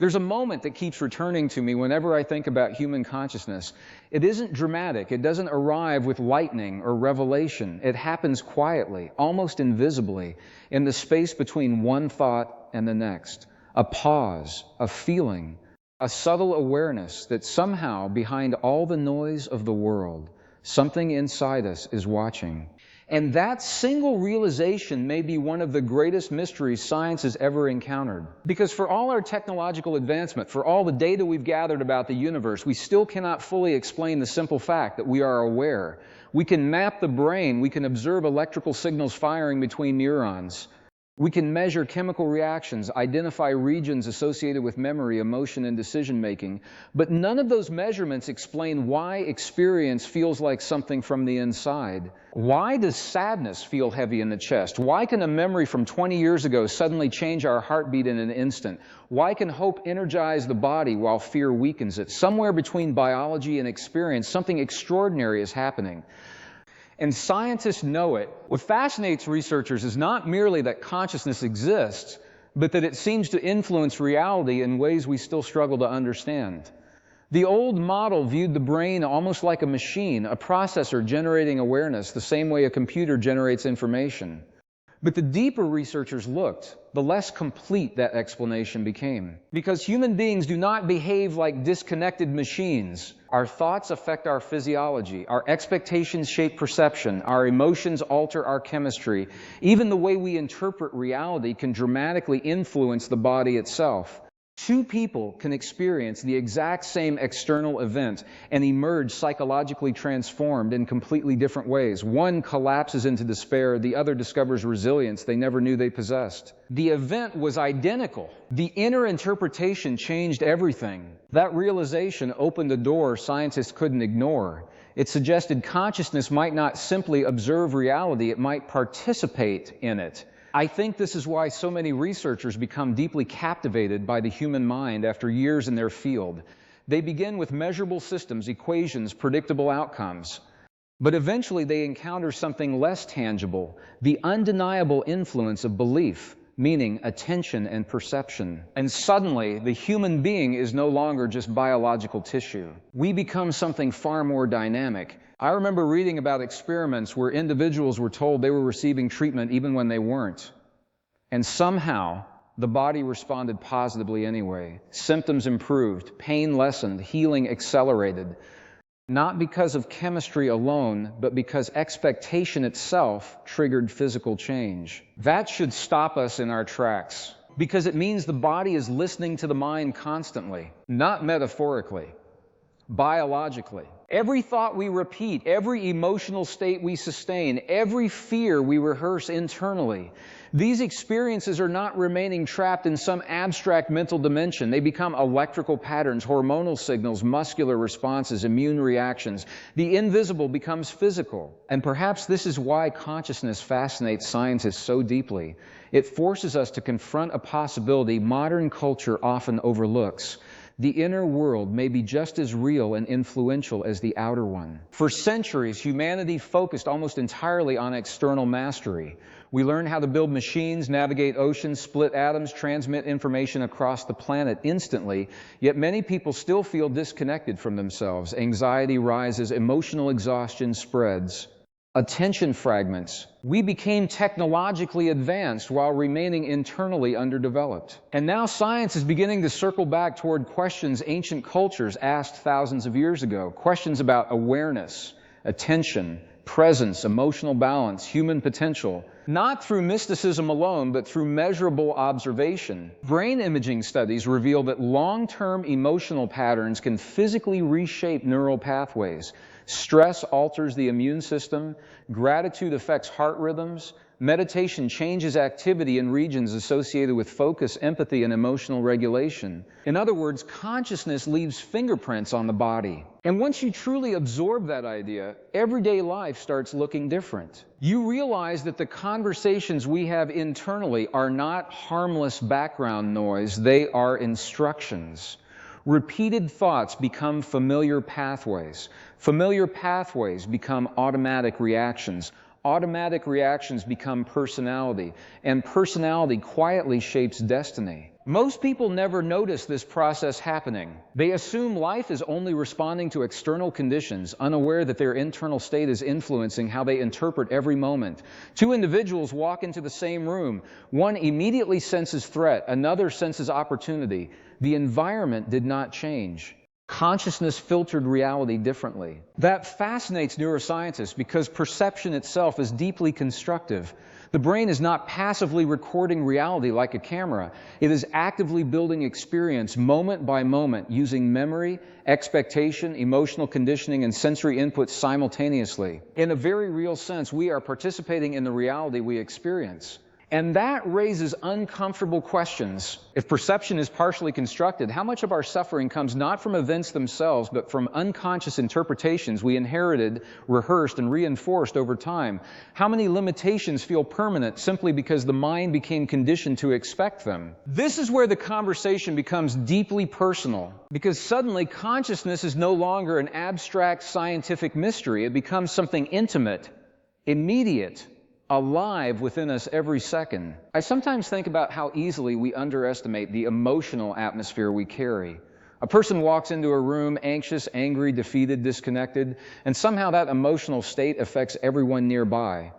There's a moment that keeps returning to me whenever I think about human consciousness. It isn't dramatic. It doesn't arrive with lightning or revelation. It happens quietly, almost invisibly, in the space between one thought and the next. A pause, a feeling, a subtle awareness that somehow, behind all the noise of the world, something inside us is watching. And that single realization may be one of the greatest mysteries science has ever encountered. Because for all our technological advancement, for all the data we've gathered about the universe, we still cannot fully explain the simple fact that we are aware. We can map the brain, we can observe electrical signals firing between neurons. We can measure chemical reactions, identify regions associated with memory, emotion, and decision-making, but none of those measurements explain why experience feels like something from the inside. Why does sadness feel heavy in the chest? Why can a memory from 20 years ago suddenly change our heartbeat in an instant? Why can hope energize the body while fear weakens it? Somewhere between biology and experience, something extraordinary is happening. And scientists know it. What fascinates researchers is not merely that consciousness exists, but that it seems to influence reality in ways we still struggle to understand. The old model viewed the brain almost like a machine, a processor generating awareness the same way a computer generates information. But the deeper researchers looked, the less complete that explanation became. Because human beings do not behave like disconnected machines. Our thoughts affect our physiology, our expectations shape perception, our emotions alter our chemistry. Even the way we interpret reality can dramatically influence the body itself. Two people can experience the exact same external event and emerge psychologically transformed in completely different ways. One collapses into despair, the other discovers resilience they never knew they possessed. The event was identical. The inner interpretation changed everything. That realization opened a door scientists couldn't ignore. It suggested consciousness might not simply observe reality, it might participate in it. I think this is why so many researchers become deeply captivated by the human mind after years in their field. They begin with measurable systems, equations, predictable outcomes. But eventually they encounter something less tangible, the undeniable influence of belief, meaning attention and perception. And suddenly, the human being is no longer just biological tissue. We become something far more dynamic. I remember reading about experiments where individuals were told they were receiving treatment even when they weren't. And somehow, the body responded positively anyway. Symptoms improved, pain lessened, healing accelerated. Not because of chemistry alone, but because expectation itself triggered physical change. That should stop us in our tracks, because it means the body is listening to the mind constantly, not metaphorically, biologically. Every thought we repeat, every emotional state we sustain, every fear we rehearse internally, these experiences are not remaining trapped in some abstract mental dimension. They become electrical patterns, hormonal signals, muscular responses, immune reactions. The invisible becomes physical. And perhaps this is why consciousness fascinates scientists so deeply. It forces us to confront a possibility modern culture often overlooks. The inner world may be just as real and influential as the outer one. For centuries, humanity focused almost entirely on external mastery. We learned how to build machines, navigate oceans, split atoms, transmit information across the planet instantly, yet many people still feel disconnected from themselves. Anxiety rises, emotional exhaustion spreads. Attention fragments. We became technologically advanced while remaining internally underdeveloped. And now science is beginning to circle back toward questions ancient cultures asked thousands of years ago. Questions about awareness, attention, presence, emotional balance, human potential. Not through mysticism alone, but through measurable observation. Brain imaging studies reveal that long-term emotional patterns can physically reshape neural pathways. Stress alters the immune system, gratitude affects heart rhythms, meditation changes activity in regions associated with focus, empathy, and emotional regulation. In other words, consciousness leaves fingerprints on the body. And once you truly absorb that idea, everyday life starts looking different. You realize that the conversations we have internally are not harmless background noise, they are instructions. Repeated thoughts become familiar pathways. Familiar pathways become automatic reactions. Automatic reactions become personality, and personality quietly shapes destiny. Most people never notice this process happening. They assume life is only responding to external conditions, unaware that their internal state is influencing how they interpret every moment. Two individuals walk into the same room. One immediately senses threat, another senses opportunity. The environment did not change. Consciousness filtered reality differently. That fascinates neuroscientists because perception itself is deeply constructive. The brain is not passively recording reality like a camera. It is actively building experience moment by moment using memory, expectation, emotional conditioning, and sensory inputs simultaneously. In a very real sense, we are participating in the reality we experience. And that raises uncomfortable questions. If perception is partially constructed, how much of our suffering comes not from events themselves, but from unconscious interpretations we inherited, rehearsed, and reinforced over time? How many limitations feel permanent simply because the mind became conditioned to expect them? This is where the conversation becomes deeply personal, because suddenly consciousness is no longer an abstract scientific mystery. It becomes something intimate, immediate, alive within us every second. I sometimes think about how easily we underestimate the emotional atmosphere we carry. A person walks into a room anxious, angry, defeated, disconnected, and somehow that emotional state affects everyone nearby.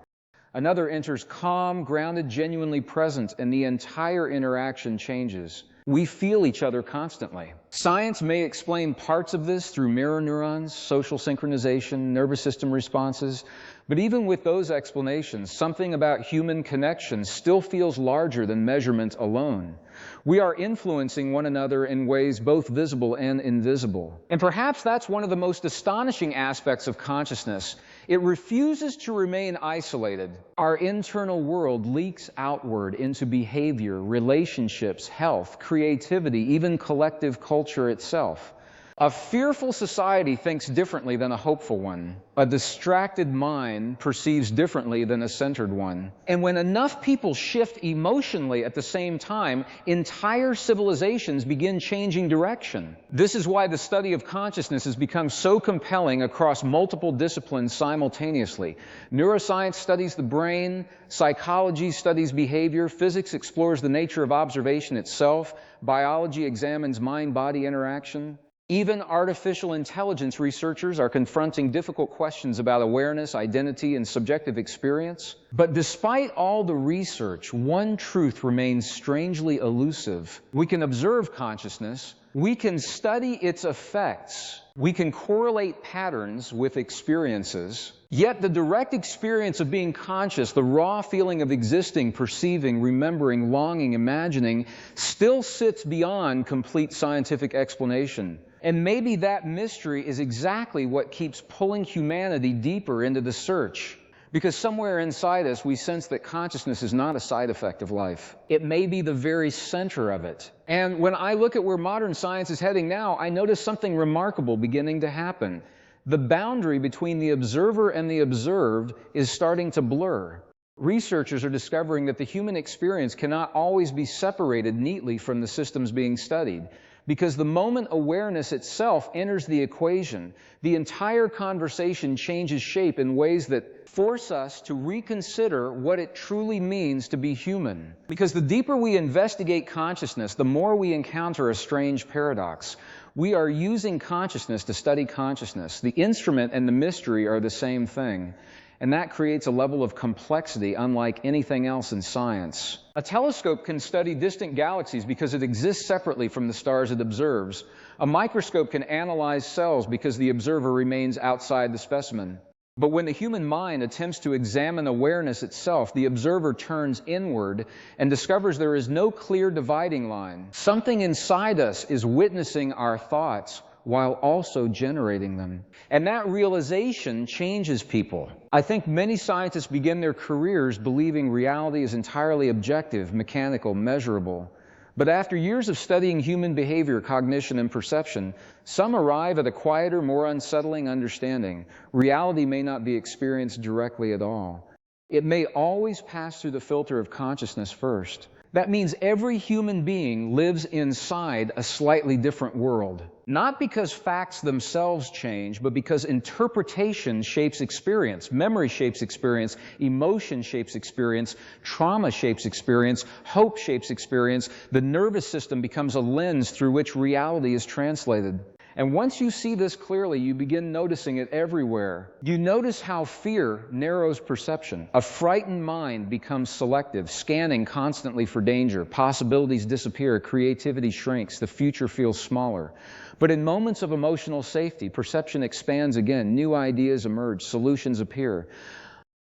Another enters calm, grounded, genuinely present, and the entire interaction changes. We feel each other constantly. Science may explain parts of this through mirror neurons, social synchronization, nervous system responses, but even with those explanations, something about human connection still feels larger than measurement alone. We are influencing one another in ways both visible and invisible. And perhaps that's one of the most astonishing aspects of consciousness. It refuses to remain isolated. Our internal world leaks outward into behavior, relationships, health, creativity, even collective culture itself. A fearful society thinks differently than a hopeful one. A distracted mind perceives differently than a centered one. And when enough people shift emotionally at the same time, entire civilizations begin changing direction. This is why the study of consciousness has become so compelling across multiple disciplines simultaneously. Neuroscience studies the brain, psychology studies behavior, physics explores the nature of observation itself, biology examines mind-body interaction. Even artificial intelligence researchers are confronting difficult questions about awareness, identity, and subjective experience. But despite all the research, one truth remains strangely elusive. We can observe consciousness, we can study its effects, we can correlate patterns with experiences, yet the direct experience of being conscious, the raw feeling of existing, perceiving, remembering, longing, imagining, still sits beyond complete scientific explanation. And maybe that mystery is exactly what keeps pulling humanity deeper into the search. Because somewhere inside us, we sense that consciousness is not a side effect of life. It may be the very center of it. And when I look at where modern science is heading now, I notice something remarkable beginning to happen. The boundary between the observer and the observed is starting to blur. Researchers are discovering that the human experience cannot always be separated neatly from the systems being studied. Because the moment awareness itself enters the equation, the entire conversation changes shape in ways that force us to reconsider what it truly means to be human. Because the deeper we investigate consciousness, the more we encounter a strange paradox. We are using consciousness to study consciousness. The instrument and the mystery are the same thing. And that creates a level of complexity unlike anything else in science. A telescope can study distant galaxies because it exists separately from the stars it observes. A microscope can analyze cells because the observer remains outside the specimen. But when the human mind attempts to examine awareness itself, the observer turns inward and discovers there is no clear dividing line. Something inside us is witnessing our thoughts while also generating them. And that realization changes people. I think many scientists begin their careers believing reality is entirely objective, mechanical, measurable. But after years of studying human behavior, cognition, and perception, some arrive at a quieter, more unsettling understanding. Reality may not be experienced directly at all. It may always pass through the filter of consciousness first. That means every human being lives inside a slightly different world. Not because facts themselves change, but because interpretation shapes experience, memory shapes experience, emotion shapes experience, trauma shapes experience, hope shapes experience. The nervous system becomes a lens through which reality is translated. And once you see this clearly, you begin noticing it everywhere. You notice how fear narrows perception. A frightened mind becomes selective, scanning constantly for danger. Possibilities disappear, creativity shrinks, the future feels smaller. But in moments of emotional safety, perception expands again, new ideas emerge, solutions appear.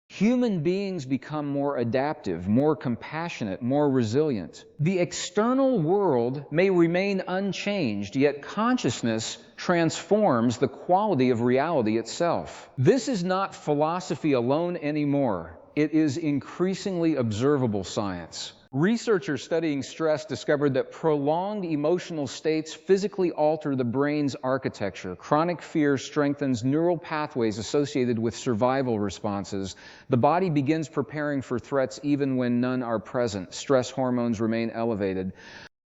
Human beings become more adaptive, more compassionate, more resilient. The external world may remain unchanged, yet consciousness transforms the quality of reality itself. This is not philosophy alone anymore. It is increasingly observable science. Researchers studying stress discovered that prolonged emotional states physically alter the brain's architecture. Chronic fear strengthens neural pathways associated with survival responses. The body begins preparing for threats even when none are present. Stress hormones remain elevated.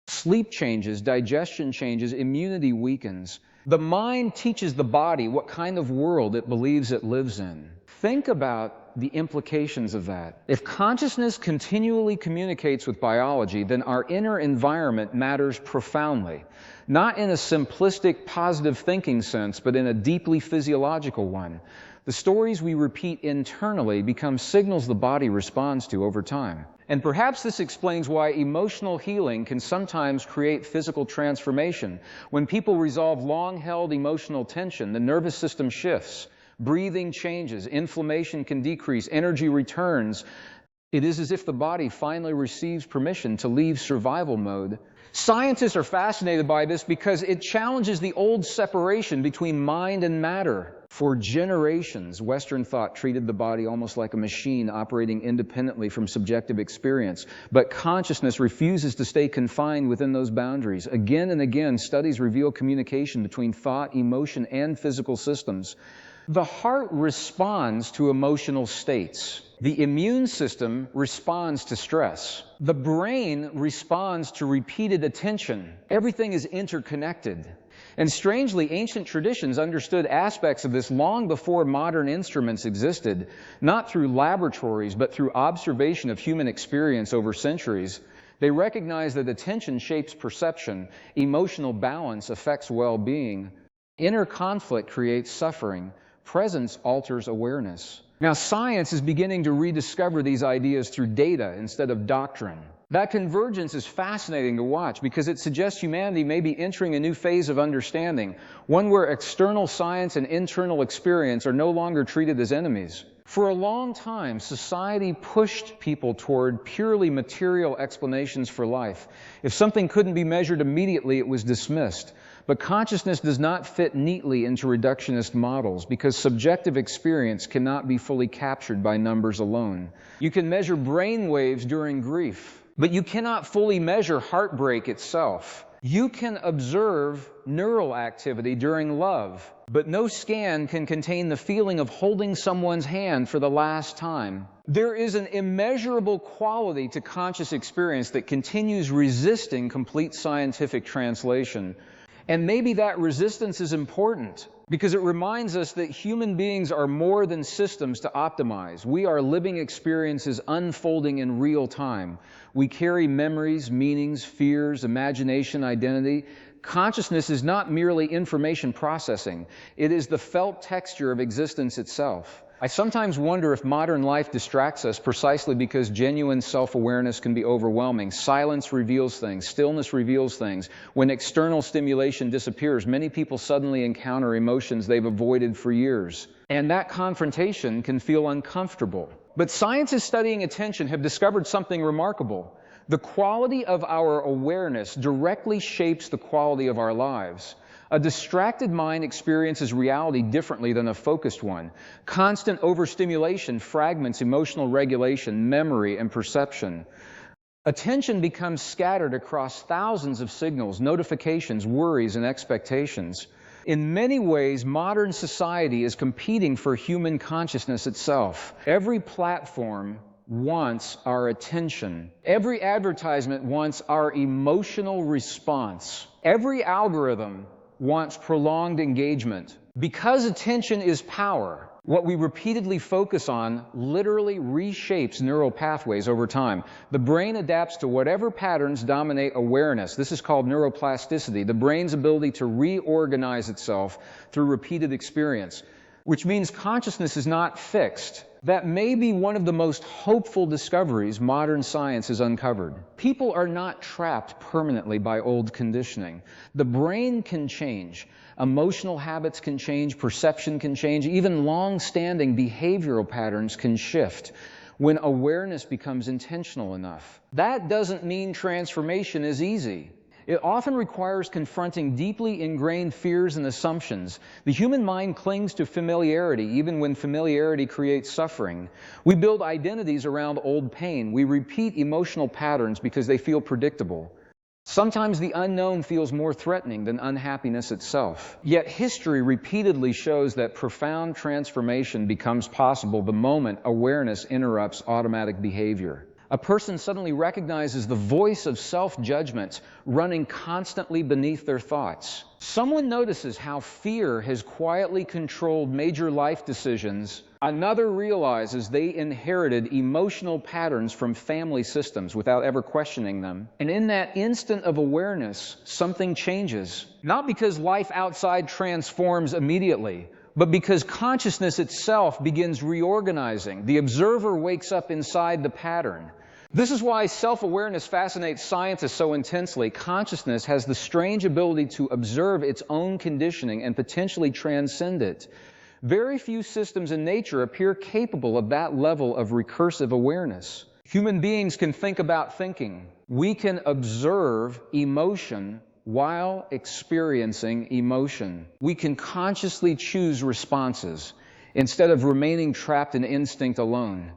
Sleep changes, digestion changes, immunity weakens. The mind teaches the body what kind of world it believes it lives in. Think about the implications of that. If consciousness continually communicates with biology, then our inner environment matters profoundly. Not in a simplistic positive thinking sense, but in a deeply physiological one. The stories we repeat internally become signals the body responds to over time. And perhaps this explains why emotional healing can sometimes create physical transformation. When people resolve long-held emotional tension, the nervous system shifts. Breathing changes, inflammation can decrease, energy returns. It is as if the body finally receives permission to leave survival mode. Scientists are fascinated by this because it challenges the old separation between mind and matter. For generations, Western thought treated the body almost like a machine operating independently from subjective experience. But consciousness refuses to stay confined within those boundaries. Again and again, studies reveal communication between thought, emotion, and physical systems. The heart responds to emotional states. The immune system responds to stress. The brain responds to repeated attention. Everything is interconnected. And strangely, ancient traditions understood aspects of this long before modern instruments existed, not through laboratories, but through observation of human experience over centuries. They recognized that attention shapes perception, emotional balance affects well-being, inner conflict creates suffering, presence alters awareness. Now, science is beginning to rediscover these ideas through data instead of doctrine. That convergence is fascinating to watch because it suggests humanity may be entering a new phase of understanding, one where external science and internal experience are no longer treated as enemies. For a long time, society pushed people toward purely material explanations for life. If something couldn't be measured immediately, it was dismissed. But consciousness does not fit neatly into reductionist models because subjective experience cannot be fully captured by numbers alone. You can measure brain waves during grief, but you cannot fully measure heartbreak itself. You can observe neural activity during love, but no scan can contain the feeling of holding someone's hand for the last time. There is an immeasurable quality to conscious experience that continues resisting complete scientific translation. And maybe that resistance is important because it reminds us that human beings are more than systems to optimize. We are living experiences unfolding in real time. We carry memories, meanings, fears, imagination, identity. Consciousness is not merely information processing. It is the felt texture of existence itself. I sometimes wonder if modern life distracts us precisely because genuine self-awareness can be overwhelming. Silence reveals things. Stillness reveals things. When external stimulation disappears, many people suddenly encounter emotions they've avoided for years. And that confrontation can feel uncomfortable. But scientists studying attention have discovered something remarkable. The quality of our awareness directly shapes the quality of our lives. A distracted mind experiences reality differently than a focused one. Constant overstimulation fragments emotional regulation, memory, and perception. Attention becomes scattered across thousands of signals, notifications, worries, and expectations. In many ways, modern society is competing for human consciousness itself. Every platform, wants our attention. Every advertisement wants our emotional response. Every algorithm wants prolonged engagement. Because attention is power, what we repeatedly focus on literally reshapes neural pathways over time. The brain adapts to whatever patterns dominate awareness. This is called neuroplasticity, the brain's ability to reorganize itself through repeated experience, which means consciousness is not fixed. That may be one of the most hopeful discoveries modern science has uncovered. People are not trapped permanently by old conditioning. The brain can change. Emotional habits can change, perception can change, even long-standing behavioral patterns can shift when awareness becomes intentional enough. That doesn't mean transformation is easy. It often requires confronting deeply ingrained fears and assumptions. The human mind clings to familiarity, even when familiarity creates suffering. We build identities around old pain. We repeat emotional patterns because they feel predictable. Sometimes the unknown feels more threatening than unhappiness itself. Yet history repeatedly shows that profound transformation becomes possible the moment awareness interrupts automatic behavior. A person suddenly recognizes the voice of self-judgment running constantly beneath their thoughts. Someone notices how fear has quietly controlled major life decisions. Another realizes they inherited emotional patterns from family systems without ever questioning them. And in that instant of awareness, something changes. Not because life outside transforms immediately, but because consciousness itself begins reorganizing. The observer wakes up inside the pattern. This is why self-awareness fascinates scientists so intensely. Consciousness has the strange ability to observe its own conditioning and potentially transcend it. Very few systems in nature appear capable of that level of recursive awareness. Human beings can think about thinking. We can observe emotion while experiencing emotion. We can consciously choose responses instead of remaining trapped in instinct alone.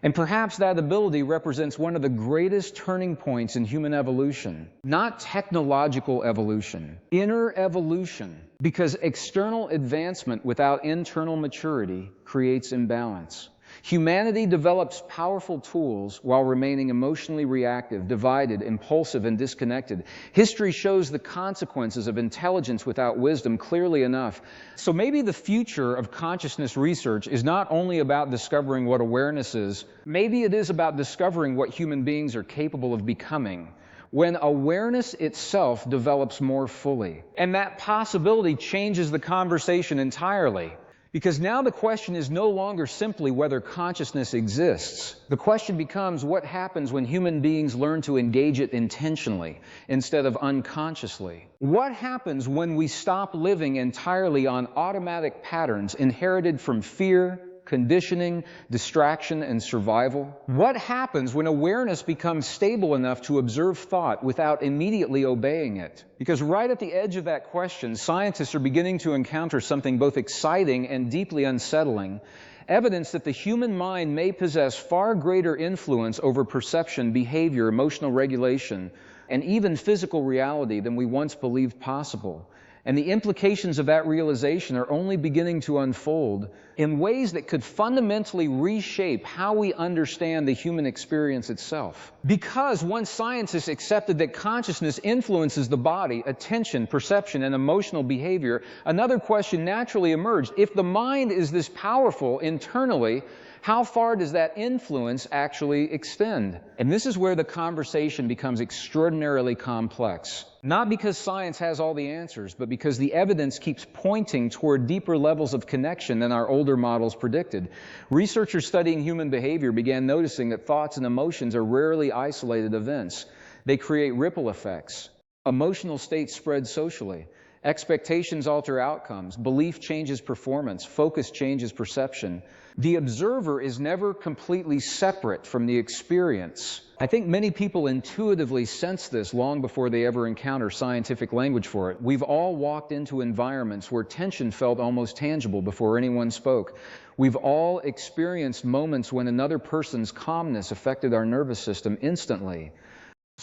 And perhaps that ability represents one of the greatest turning points in human evolution. Not technological evolution, inner evolution. Because external advancement without internal maturity creates imbalance. Humanity develops powerful tools while remaining emotionally reactive, divided, impulsive, and disconnected. History shows the consequences of intelligence without wisdom clearly enough. So maybe the future of consciousness research is not only about discovering what awareness is, maybe it is about discovering what human beings are capable of becoming when awareness itself develops more fully. And that possibility changes the conversation entirely. Because now the question is no longer simply whether consciousness exists. The question becomes what happens when human beings learn to engage it intentionally instead of unconsciously. What happens when we stop living entirely on automatic patterns inherited from fear, conditioning, distraction, and survival? What happens when awareness becomes stable enough to observe thought without immediately obeying it? Because right at the edge of that question, scientists are beginning to encounter something both exciting and deeply unsettling, evidence that the human mind may possess far greater influence over perception, behavior, emotional regulation, and even physical reality than we once believed possible. And the implications of that realization are only beginning to unfold in ways that could fundamentally reshape how we understand the human experience itself. Because once scientists accepted that consciousness influences the body, attention, perception, and emotional behavior, another question naturally emerged. If the mind is this powerful internally, how far does that influence actually extend? And this is where the conversation becomes extraordinarily complex. Not because science has all the answers, but because the evidence keeps pointing toward deeper levels of connection than our older models predicted. Researchers studying human behavior began noticing that thoughts and emotions are rarely isolated events. They create ripple effects. Emotional states spread socially. Expectations alter outcomes. Belief changes performance. Focus changes perception. The observer is never completely separate from the experience. I think many people intuitively sense this long before they ever encounter scientific language for it. We've all walked into environments where tension felt almost tangible before anyone spoke. We've all experienced moments when another person's calmness affected our nervous system instantly.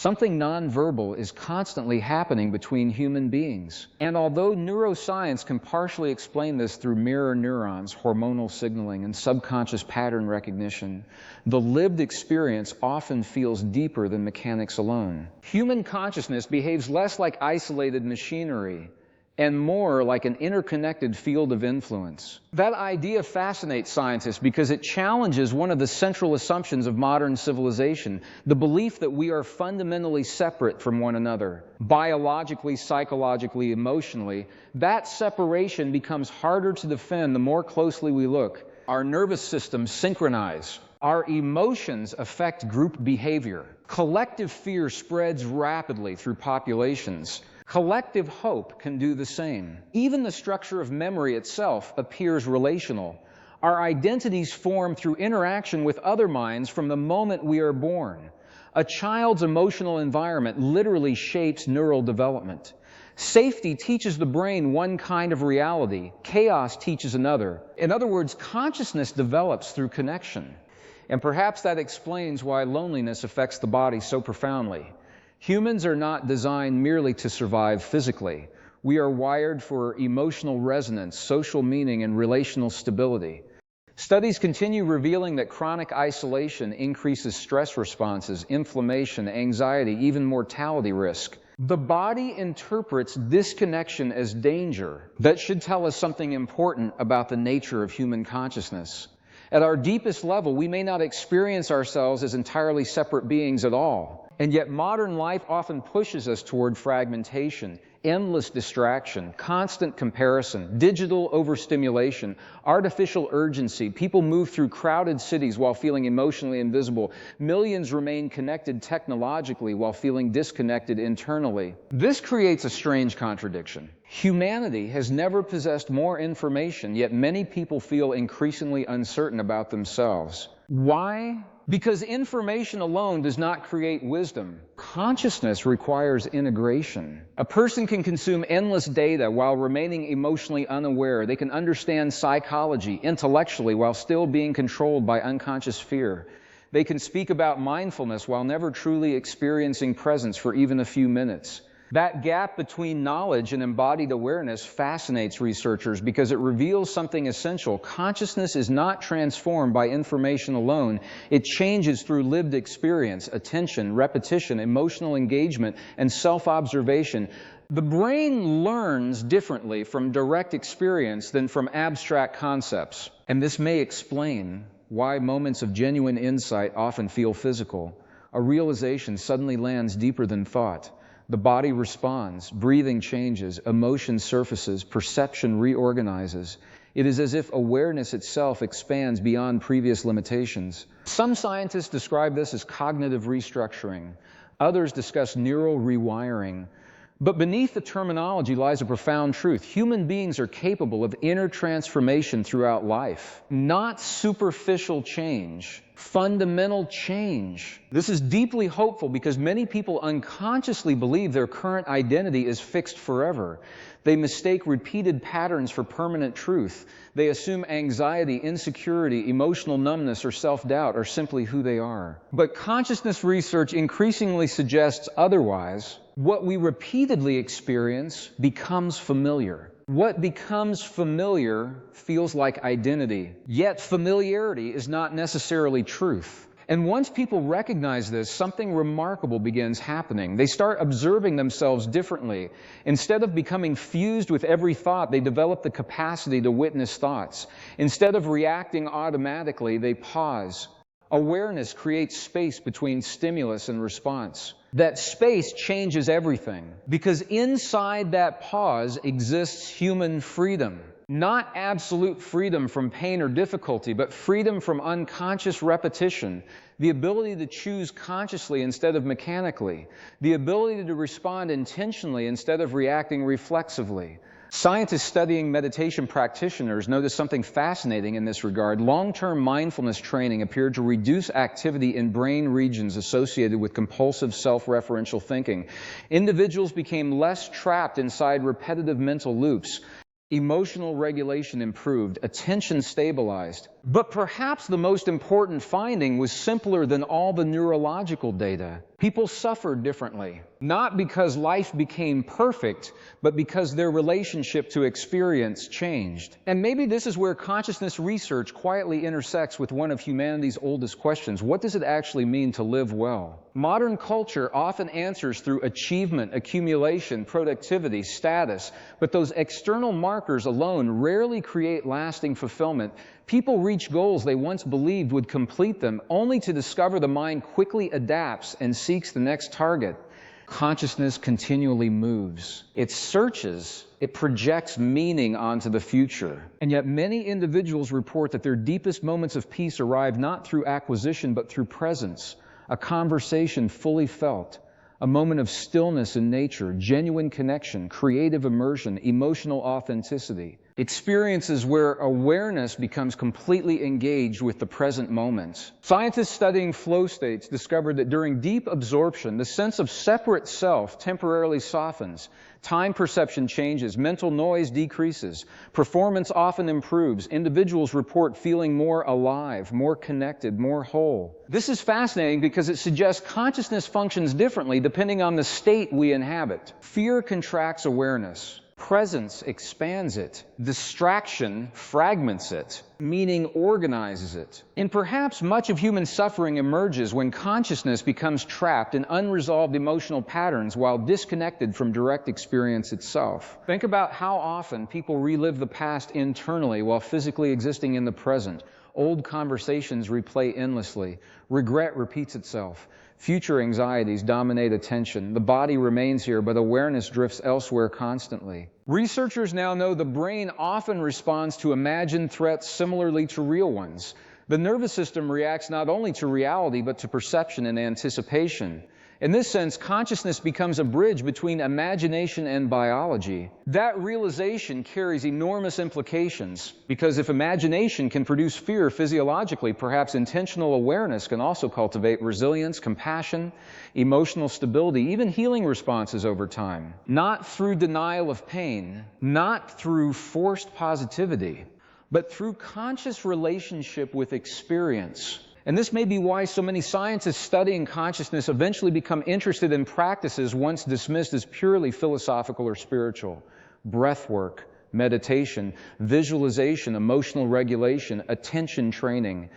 Something nonverbal is constantly happening between human beings. And although neuroscience can partially explain this through mirror neurons, hormonal signaling, and subconscious pattern recognition, the lived experience often feels deeper than mechanics alone. Human consciousness behaves less like isolated machinery and more like an interconnected field of influence. That idea fascinates scientists because it challenges one of the central assumptions of modern civilization, the belief that we are fundamentally separate from one another. Biologically, psychologically, emotionally, that separation becomes harder to defend the more closely we look. Our nervous systems synchronize. Our emotions affect group behavior. Collective fear spreads rapidly through populations. Collective hope can do the same. Even the structure of memory itself appears relational. Our identities form through interaction with other minds from the moment we are born. A child's emotional environment literally shapes neural development. Safety teaches the brain one kind of reality. Chaos teaches another. In other words, consciousness develops through connection. And perhaps that explains why loneliness affects the body so profoundly. Humans are not designed merely to survive physically. We are wired for emotional resonance, social meaning, and relational stability. Studies continue revealing that chronic isolation increases stress responses, inflammation, anxiety, even mortality risk. The body interprets disconnection as danger. That should tell us something important about the nature of human consciousness. At our deepest level, we may not experience ourselves as entirely separate beings at all. And yet modern life often pushes us toward fragmentation, endless distraction, constant comparison, digital overstimulation, artificial urgency. People move through crowded cities while feeling emotionally invisible. Millions remain connected technologically while feeling disconnected internally. This creates a strange contradiction. Humanity has never possessed more information, yet many people feel increasingly uncertain about themselves. Why? Because information alone does not create wisdom. Consciousness requires integration. A person can consume endless data while remaining emotionally unaware. They can understand psychology intellectually while still being controlled by unconscious fear. They can speak about mindfulness while never truly experiencing presence for even a few minutes. That gap between knowledge and embodied awareness fascinates researchers because it reveals something essential. Consciousness is not transformed by information alone. It changes through lived experience, attention, repetition, emotional engagement, and self-observation. The brain learns differently from direct experience than from abstract concepts. And this may explain why moments of genuine insight often feel physical. A realization suddenly lands deeper than thought. The body responds, breathing changes, emotion surfaces, perception reorganizes. It is as if awareness itself expands beyond previous limitations. Some scientists describe this as cognitive restructuring. Others discuss neural rewiring. But beneath the terminology lies a profound truth. Human beings are capable of inner transformation throughout life, not superficial change, fundamental change. This is deeply hopeful because many people unconsciously believe their current identity is fixed forever. They mistake repeated patterns for permanent truth. They assume anxiety, insecurity, emotional numbness, or self-doubt are simply who they are. But consciousness research increasingly suggests otherwise. What we repeatedly experience becomes familiar. What becomes familiar feels like identity. Yet familiarity is not necessarily truth. And once people recognize this, something remarkable begins happening. They start observing themselves differently. Instead of becoming fused with every thought, they develop the capacity to witness thoughts. Instead of reacting automatically, they pause. Awareness creates space between stimulus and response. That space changes everything, because inside that pause exists human freedom. Not absolute freedom from pain or difficulty, but freedom from unconscious repetition, the ability to choose consciously instead of mechanically, the ability to respond intentionally instead of reacting reflexively. Scientists studying meditation practitioners noticed something fascinating in this regard. Long-term mindfulness training appeared to reduce activity in brain regions associated with compulsive self-referential thinking. Individuals became less trapped inside repetitive mental loops. Emotional regulation improved, attention stabilized. But perhaps the most important finding was simpler than all the neurological data. People suffered differently, not because life became perfect, but because their relationship to experience changed. And maybe this is where consciousness research quietly intersects with one of humanity's oldest questions. What does it actually mean to live well? Modern culture often answers through achievement, accumulation, productivity, status, but those external markers alone rarely create lasting fulfillment. People reach goals they once believed would complete them, only to discover the mind quickly adapts and seeks the next target. Consciousness continually moves. It searches. It projects meaning onto the future. And yet many individuals report that their deepest moments of peace arrive not through acquisition, but through presence, a conversation fully felt, a moment of stillness in nature, genuine connection, creative immersion, emotional authenticity. Experiences where awareness becomes completely engaged with the present moment. Scientists studying flow states discovered that during deep absorption, the sense of separate self temporarily softens. Time perception changes, mental noise decreases, performance often improves, individuals report feeling more alive, more connected, more whole. This is fascinating because it suggests consciousness functions differently depending on the state we inhabit. Fear contracts awareness. Presence expands it. Distraction fragments it. Meaning organizes it. And perhaps much of human suffering emerges when consciousness becomes trapped in unresolved emotional patterns while disconnected from direct experience itself. Think about how often people relive the past internally while physically existing in the present. Old conversations replay endlessly. Regret repeats itself. Future anxieties dominate attention. The body remains here, but awareness drifts elsewhere constantly. Researchers now know the brain often responds to imagined threats similarly to real ones. The nervous system reacts not only to reality, but to perception and anticipation. In this sense, consciousness becomes a bridge between imagination and biology. That realization carries enormous implications, because if imagination can produce fear physiologically, perhaps intentional awareness can also cultivate resilience, compassion, emotional stability, even healing responses over time. Not through denial of pain, not through forced positivity, but through conscious relationship with experience. And this may be why so many scientists studying consciousness eventually become interested in practices once dismissed as purely philosophical or spiritual. Breath work, meditation, visualization, emotional regulation, attention training.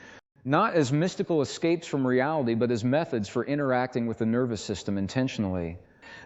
Not as mystical escapes from reality, but as methods for interacting with the nervous system intentionally.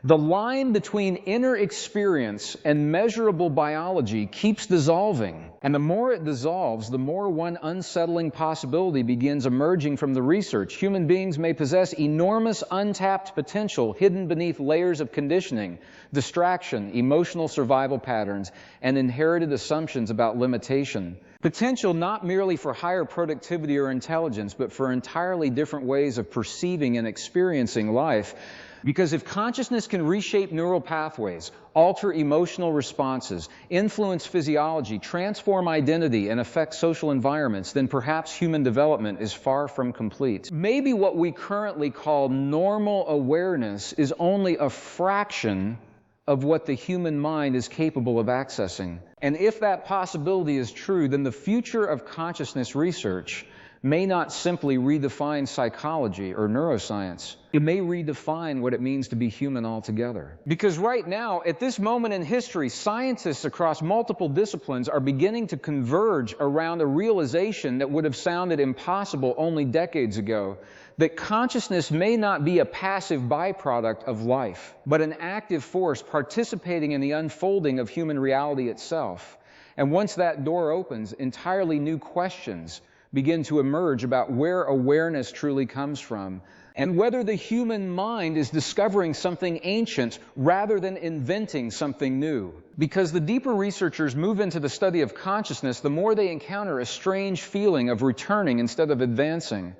The line between inner experience and measurable biology keeps dissolving. And the more it dissolves, the more one unsettling possibility begins emerging from the research. Human beings may possess enormous untapped potential hidden beneath layers of conditioning, distraction, emotional survival patterns, and inherited assumptions about limitation. Potential not merely for higher productivity or intelligence, but for entirely different ways of perceiving and experiencing life. Because if consciousness can reshape neural pathways, alter emotional responses, influence physiology, transform identity, and affect social environments, then perhaps human development is far from complete. Maybe what we currently call normal awareness is only a fraction of what the human mind is capable of accessing. And if that possibility is true, then the future of consciousness research may not simply redefine psychology or neuroscience. It may redefine what it means to be human altogether. Because right now, at this moment in history, scientists across multiple disciplines are beginning to converge around a realization that would have sounded impossible only decades ago, that consciousness may not be a passive byproduct of life, but an active force participating in the unfolding of human reality itself. And once that door opens, entirely new questions begin to emerge about where awareness truly comes from, and whether the human mind is discovering something ancient rather than inventing something new. Because the deeper researchers move into the study of consciousness, the more they encounter a strange feeling of returning instead of advancing.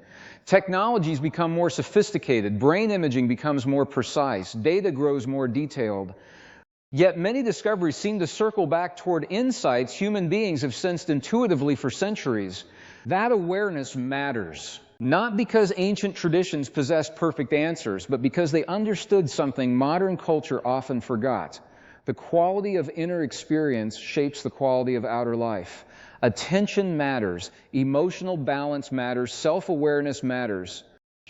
Technologies become more sophisticated, brain imaging becomes more precise, data grows more detailed. Yet many discoveries seem to circle back toward insights human beings have sensed intuitively for centuries. That awareness matters, not because ancient traditions possessed perfect answers, but because they understood something modern culture often forgot. The quality of inner experience shapes the quality of outer life. Attention matters, emotional balance matters, self-awareness matters.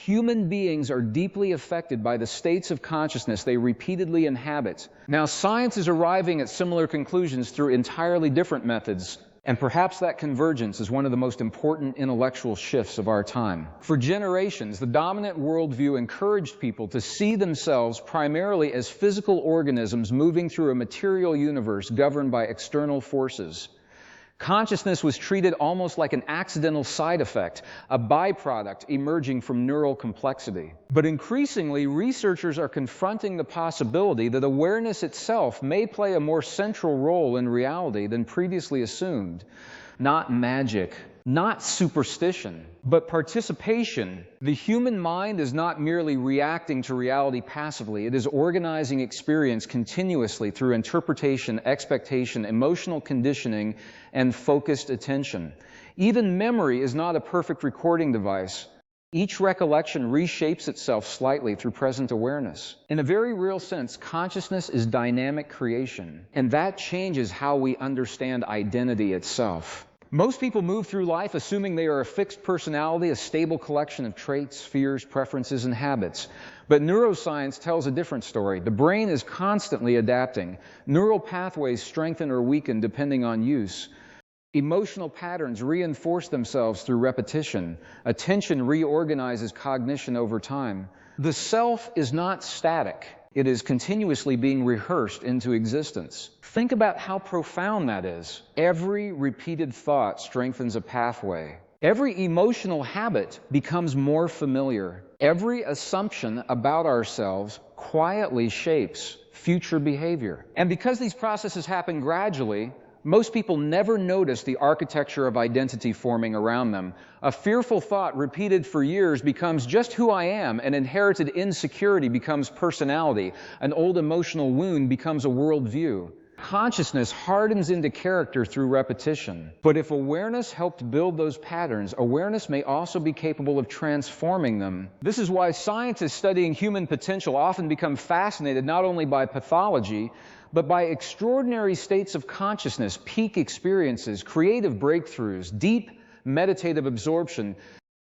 Human beings are deeply affected by the states of consciousness they repeatedly inhabit. Now, science is arriving at similar conclusions through entirely different methods, and perhaps that convergence is one of the most important intellectual shifts of our time. For generations, the dominant worldview encouraged people to see themselves primarily as physical organisms moving through a material universe governed by external forces. Consciousness was treated almost like an accidental side effect, a byproduct emerging from neural complexity. But increasingly, researchers are confronting the possibility that awareness itself may play a more central role in reality than previously assumed. Not magic, not superstition, but participation. The human mind is not merely reacting to reality passively. It is organizing experience continuously through interpretation, expectation, emotional conditioning, and focused attention. Even memory is not a perfect recording device. Each recollection reshapes itself slightly through present awareness. In a very real sense, consciousness is dynamic creation, and that changes how we understand identity itself. Most people move through life assuming they are a fixed personality, a stable collection of traits, fears, preferences, and habits. But neuroscience tells a different story. The brain is constantly adapting. Neural pathways strengthen or weaken depending on use. Emotional patterns reinforce themselves through repetition. Attention reorganizes cognition over time. The self is not static. It is continuously being rehearsed into existence. Think about how profound that is. Every repeated thought strengthens a pathway. Every emotional habit becomes more familiar. Every assumption about ourselves quietly shapes future behavior. And because these processes happen gradually, most people never notice the architecture of identity forming around them. A fearful thought repeated for years becomes just who I am. An inherited insecurity becomes personality. An old emotional wound becomes a worldview. Consciousness hardens into character through repetition. But if awareness helped build those patterns, awareness may also be capable of transforming them. This is why scientists studying human potential often become fascinated not only by pathology, but by extraordinary states of consciousness, peak experiences, creative breakthroughs, deep meditative absorption,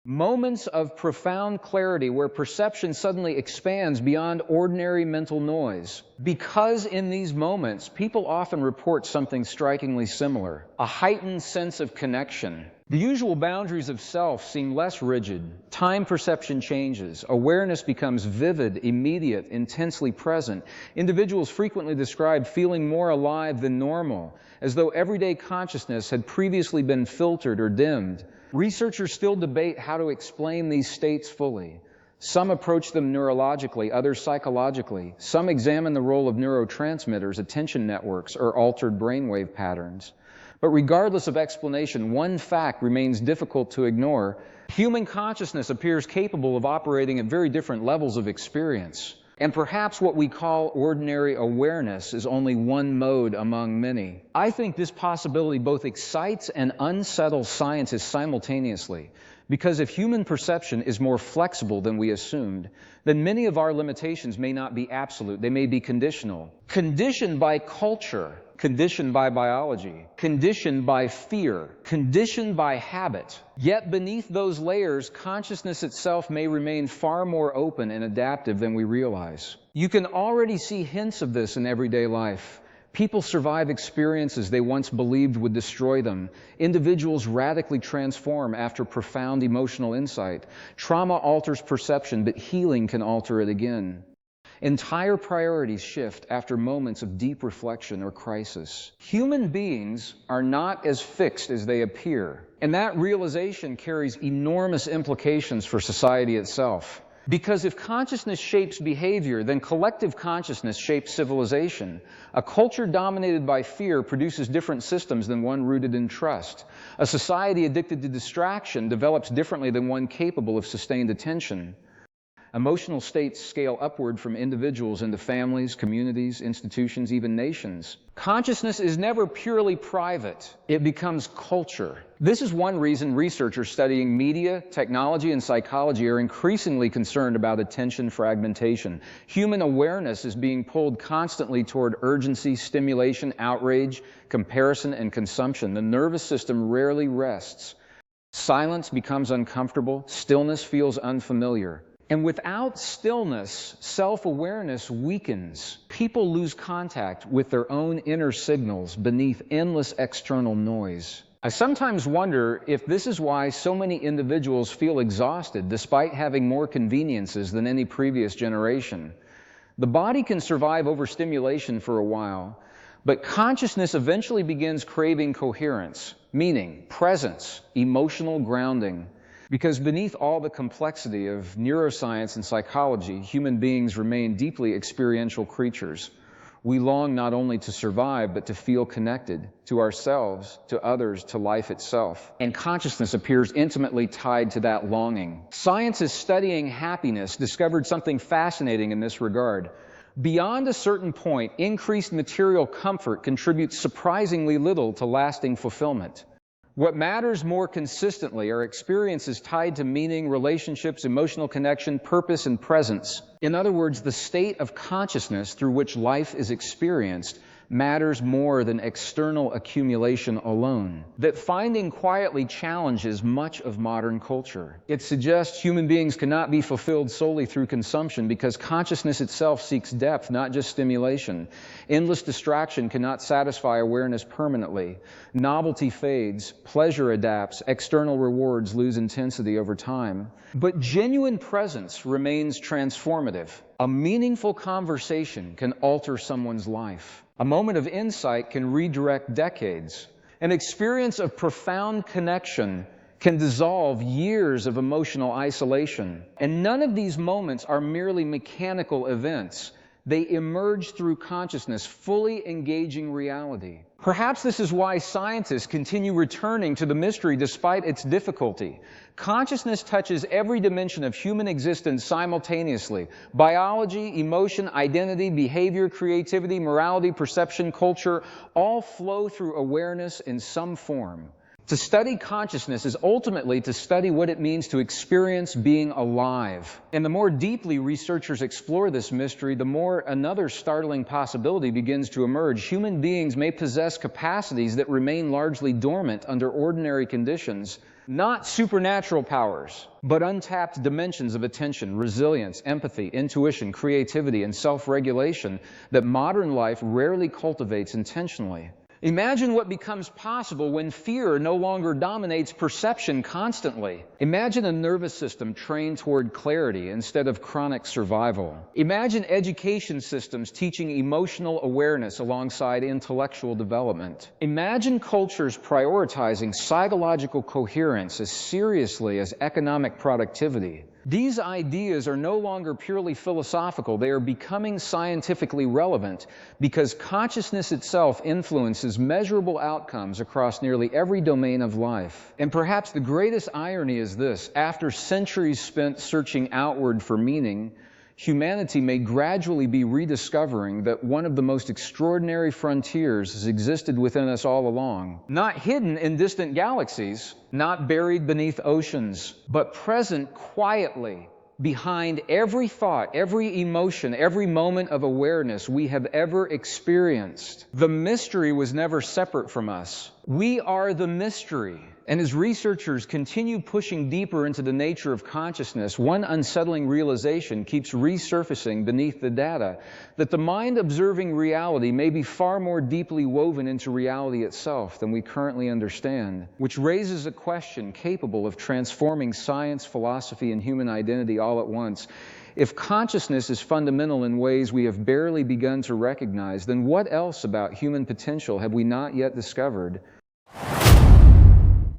moments of profound clarity where perception suddenly expands beyond ordinary mental noise. Because in these moments, people often report something strikingly similar, a heightened sense of connection. The usual boundaries of self seem less rigid. Time perception changes. Awareness becomes vivid, immediate, intensely present. Individuals frequently describe feeling more alive than normal, as though everyday consciousness had previously been filtered or dimmed. Researchers still debate how to explain these states fully. Some approach them neurologically, others psychologically. Some examine the role of neurotransmitters, attention networks, or altered brainwave patterns. But regardless of explanation, one fact remains difficult to ignore. Human consciousness appears capable of operating at very different levels of experience. And perhaps what we call ordinary awareness is only one mode among many. I think this possibility both excites and unsettles scientists simultaneously. Because if human perception is more flexible than we assumed, then many of our limitations may not be absolute. They may be conditional. Conditioned by culture, conditioned by biology, conditioned by fear, conditioned by habit. Yet beneath those layers, consciousness itself may remain far more open and adaptive than we realize. You can already see hints of this in everyday life. People survive experiences they once believed would destroy them. Individuals radically transform after profound emotional insight. Trauma alters perception, but healing can alter it again. Entire priorities shift after moments of deep reflection or crisis. Human beings are not as fixed as they appear, and that realization carries enormous implications for society itself. Because if consciousness shapes behavior, then collective consciousness shapes civilization. A culture dominated by fear produces different systems than one rooted in trust. A society addicted to distraction develops differently than one capable of sustained attention. Emotional states scale upward from individuals into families, communities, institutions, even nations. Consciousness is never purely private. It becomes culture. This is one reason researchers studying media, technology, and psychology are increasingly concerned about attention fragmentation. Human awareness is being pulled constantly toward urgency, stimulation, outrage, comparison, and consumption. The nervous system rarely rests. Silence becomes uncomfortable, stillness feels unfamiliar. And without stillness, self-awareness weakens. People lose contact with their own inner signals beneath endless external noise. I sometimes wonder if this is why so many individuals feel exhausted despite having more conveniences than any previous generation. The body can survive overstimulation for a while, but consciousness eventually begins craving coherence, meaning, presence, emotional grounding. Because beneath all the complexity of neuroscience and psychology, human beings remain deeply experiential creatures. We long not only to survive, but to feel connected to ourselves, to others, to life itself. And consciousness appears intimately tied to that longing. Scientists studying happiness discovered something fascinating in this regard. Beyond a certain point, increased material comfort contributes surprisingly little to lasting fulfillment. What matters more consistently are experiences tied to meaning, relationships, emotional connection, purpose, and presence. In other words, the state of consciousness through which life is experienced matters more than external accumulation alone. That finding quietly challenges much of modern culture. It suggests human beings cannot be fulfilled solely through consumption because consciousness itself seeks depth, not just stimulation. Endless distraction cannot satisfy awareness permanently. Novelty fades, pleasure adapts, external rewards lose intensity over time. But genuine presence remains transformative. A meaningful conversation can alter someone's life. A moment of insight can redirect decades. An experience of profound connection can dissolve years of emotional isolation. And none of these moments are merely mechanical events. They emerge through consciousness, fully engaging reality. Perhaps this is why scientists continue returning to the mystery despite its difficulty. Consciousness touches every dimension of human existence simultaneously. Biology, emotion, identity, behavior, creativity, morality, perception, culture, all flow through awareness in some form. To study consciousness is ultimately to study what it means to experience being alive. And the more deeply researchers explore this mystery, the more another startling possibility begins to emerge. Human beings may possess capacities that remain largely dormant under ordinary conditions. Not supernatural powers, but untapped dimensions of attention, resilience, empathy, intuition, creativity, and self-regulation that modern life rarely cultivates intentionally. Imagine what becomes possible when fear no longer dominates perception constantly. Imagine a nervous system trained toward clarity instead of chronic survival. Imagine education systems teaching emotional awareness alongside intellectual development. Imagine cultures prioritizing psychological coherence as seriously as economic productivity. These ideas are no longer purely philosophical. They are becoming scientifically relevant because consciousness itself influences measurable outcomes across nearly every domain of life. And perhaps the greatest irony is this: after centuries spent searching outward for meaning, humanity may gradually be rediscovering that one of the most extraordinary frontiers has existed within us all along. Not hidden in distant galaxies, not buried beneath oceans, but present quietly behind every thought, every emotion, every moment of awareness we have ever experienced. The mystery was never separate from us. We are the mystery. And as researchers continue pushing deeper into the nature of consciousness, one unsettling realization keeps resurfacing beneath the data: that the mind observing reality may be far more deeply woven into reality itself than we currently understand, which raises a question capable of transforming science, philosophy, and human identity all at once. If consciousness is fundamental in ways we have barely begun to recognize, then what else about human potential have we not yet discovered?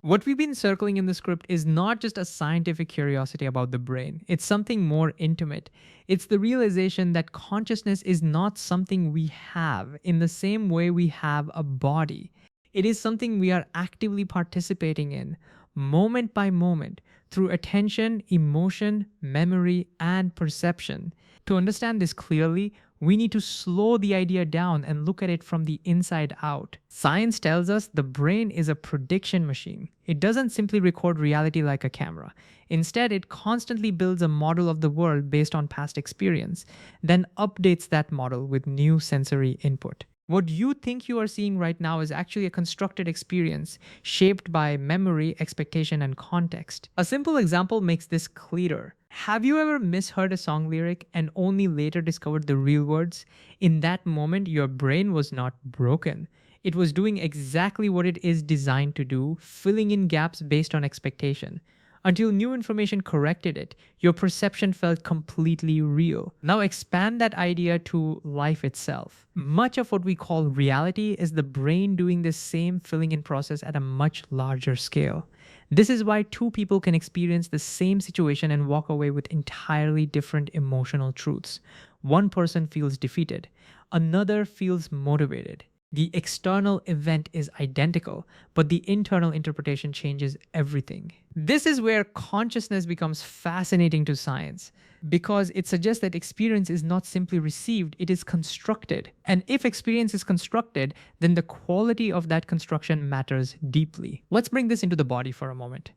What we've been circling in the script is not just a scientific curiosity about the brain, it's something more intimate. It's the realization that consciousness is not something we have in the same way we have a body. It is something we are actively participating in, moment by moment, through attention, emotion, memory, and perception. To understand this clearly, we need to slow the idea down and look at it from the inside out. Science tells us the brain is a prediction machine. It doesn't simply record reality like a camera. Instead, it constantly builds a model of the world based on past experience, then updates that model with new sensory input. What you think you are seeing right now is actually a constructed experience shaped by memory, expectation, and context. A simple example makes this clearer. Have you ever misheard a song lyric and only later discovered the real words? In that moment, your brain was not broken. It was doing exactly what it is designed to do, filling in gaps based on expectation. Until new information corrected it, your perception felt completely real. Now expand that idea to life itself. Much of what we call reality is the brain doing the same filling in process at a much larger scale. This is why two people can experience the same situation and walk away with entirely different emotional truths. One person feels defeated, another feels motivated. The external event is identical, but the internal interpretation changes everything. This is where consciousness becomes fascinating to science because it suggests that experience is not simply received, it is constructed. And if experience is constructed, then the quality of that construction matters deeply. Let's bring this into the body for a moment.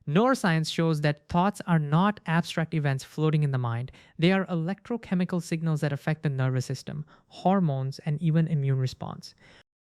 Neuroscience shows that thoughts are not abstract events floating in the mind. They are electrochemical signals that affect the nervous system, hormones, and even immune response.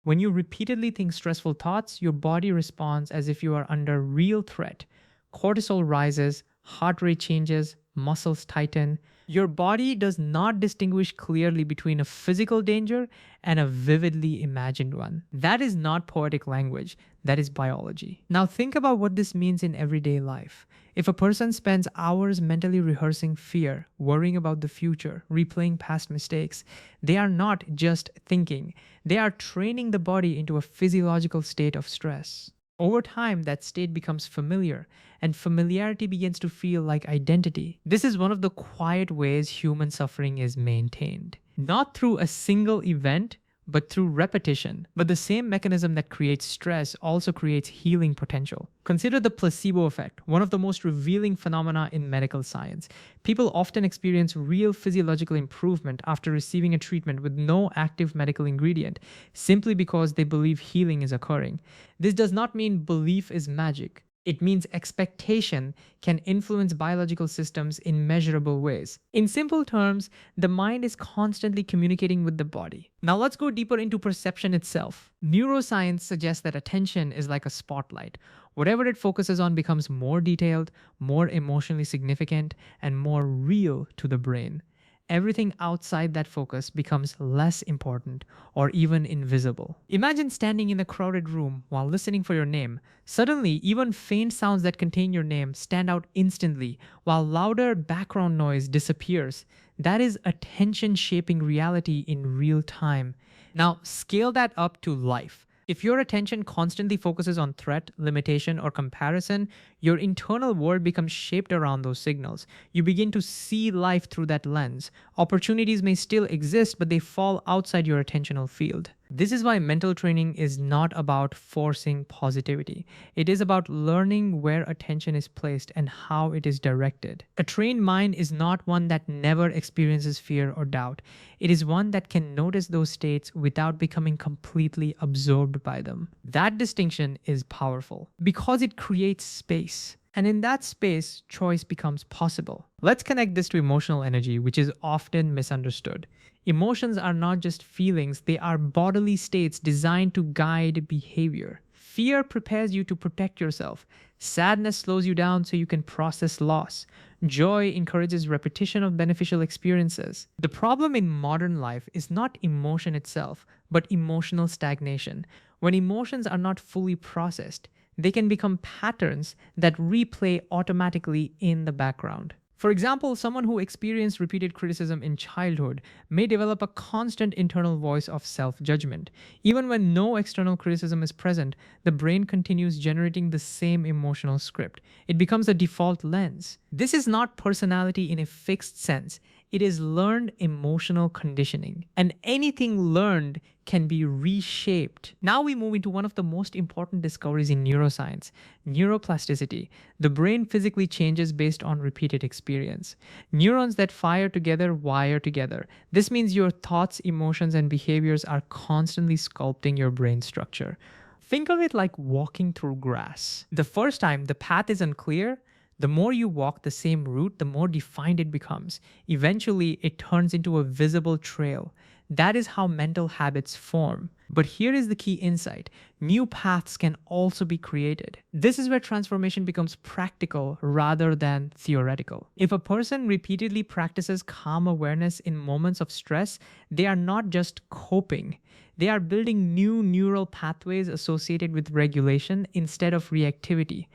When you repeatedly think stressful thoughts, your body responds as if you are under real threat. Cortisol rises, heart rate changes, muscles tighten. Your body does not distinguish clearly between a physical danger and a vividly imagined one. That is not poetic language, that is biology. Now think about what this means in everyday life. If a person spends hours mentally rehearsing fear, worrying about the future, replaying past mistakes, they are not just thinking, they are training the body into a physiological state of stress. Over time, that state becomes familiar, and familiarity begins to feel like identity. This is one of the quiet ways human suffering is maintained. Not through a single event, but through repetition. But the same mechanism that creates stress also creates healing potential. Consider the placebo effect, one of the most revealing phenomena in medical science. People often experience real physiological improvement after receiving a treatment with no active medical ingredient, simply because they believe healing is occurring. This does not mean belief is magic. It means expectation can influence biological systems in measurable ways. In simple terms, the mind is constantly communicating with the body. Now let's go deeper into perception itself. Neuroscience suggests that attention is like a spotlight. Whatever it focuses on becomes more detailed, more emotionally significant, and more real to the brain. Everything outside that focus becomes less important or even invisible. Imagine standing in a crowded room while listening for your name. Suddenly, even faint sounds that contain your name stand out instantly, while louder background noise disappears. That is attention shaping reality in real time. Now, scale that up to life. If your attention constantly focuses on threat, limitation, or comparison, your internal world becomes shaped around those signals. You begin to see life through that lens. Opportunities may still exist, but they fall outside your attentional field. This is why mental training is not about forcing positivity. It is about learning where attention is placed and how it is directed. A trained mind is not one that never experiences fear or doubt. It is one that can notice those states without becoming completely absorbed by them. That distinction is powerful because it creates space. And in that space, choice becomes possible. Let's connect this to emotional energy, which is often misunderstood. Emotions are not just feelings, they are bodily states designed to guide behavior. Fear prepares you to protect yourself. Sadness slows you down so you can process loss. Joy encourages repetition of beneficial experiences. The problem in modern life is not emotion itself, but emotional stagnation. When emotions are not fully processed, they can become patterns that replay automatically in the background. For example, someone who experienced repeated criticism in childhood may develop a constant internal voice of self judgment. Even when no external criticism is present, the brain continues generating the same emotional script. It becomes a default lens. This is not personality in a fixed sense, it is learned emotional conditioning. And anything learned can be reshaped. Now we move into one of the most important discoveries in neuroscience, neuroplasticity. The brain physically changes based on repeated experience. Neurons that fire together wire together. This means your thoughts, emotions, and behaviors are constantly sculpting your brain structure. Think of it like walking through grass. The first time the path is unclear, the more you walk the same route, the more defined it becomes. Eventually, it turns into a visible trail. That is how mental habits form. But here is the key insight: new paths can also be created. This is where transformation becomes practical rather than theoretical. If a person repeatedly practices calm awareness in moments of stress, they are not just coping. They are building new neural pathways associated with regulation instead of reactivity.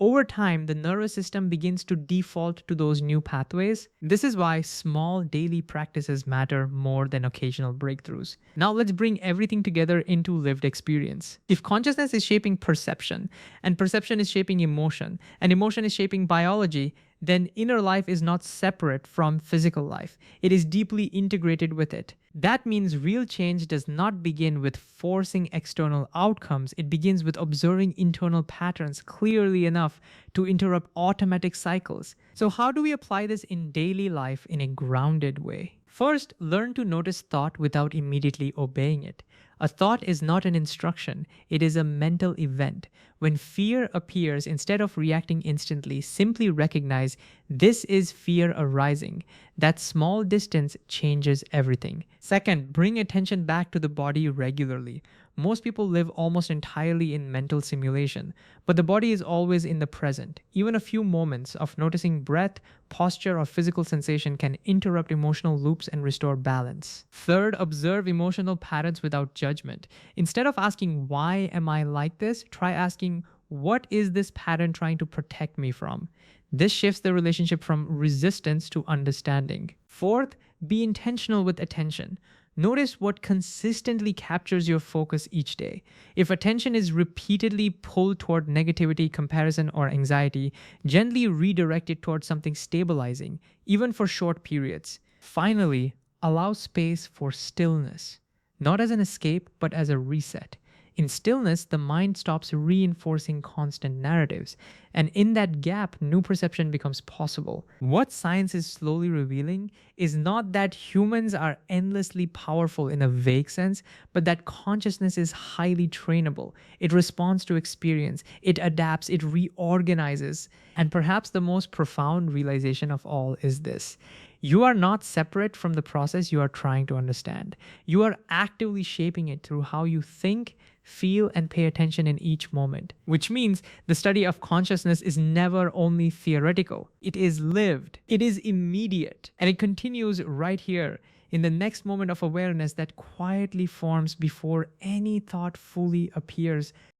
Over time, the nervous system begins to default to those new pathways. This is why small daily practices matter more than occasional breakthroughs. Now, let's bring everything together into lived experience. If consciousness is shaping perception, and perception is shaping emotion, and emotion is shaping biology, then inner life is not separate from physical life. It is deeply integrated with it. That means real change does not begin with forcing external outcomes. It begins with observing internal patterns clearly enough to interrupt automatic cycles. So, how do we apply this in daily life in a grounded way? First, learn to notice thought without immediately obeying it. A thought is not an instruction, it is a mental event. When fear appears, instead of reacting instantly, simply recognize this is fear arising. That small distance changes everything. Second, bring attention back to the body regularly. Most people live almost entirely in mental simulation, but the body is always in the present. Even a few moments of noticing breath, posture, or physical sensation can interrupt emotional loops and restore balance. Third, observe emotional patterns without judgment. Instead of asking, "Why am I like this?" try asking, "What is this pattern trying to protect me from?" This shifts the relationship from resistance to understanding. Fourth, be intentional with attention. Notice what consistently captures your focus each day. If attention is repeatedly pulled toward negativity, comparison, or anxiety, gently redirect it towards something stabilizing, even for short periods. Finally, allow space for stillness, not as an escape, but as a reset. In stillness, the mind stops reinforcing constant narratives, and in that gap, new perception becomes possible. What science is slowly revealing is not that humans are endlessly powerful in a vague sense, but that consciousness is highly trainable. It responds to experience, it adapts, it reorganizes. And perhaps the most profound realization of all is this: you are not separate from the process you are trying to understand. You are actively shaping it through how you think, feel, and pay attention in each moment. Which means the study of consciousness is never only theoretical, it is lived, it is immediate, and it continues right here in the next moment of awareness that quietly forms before any thought fully appears.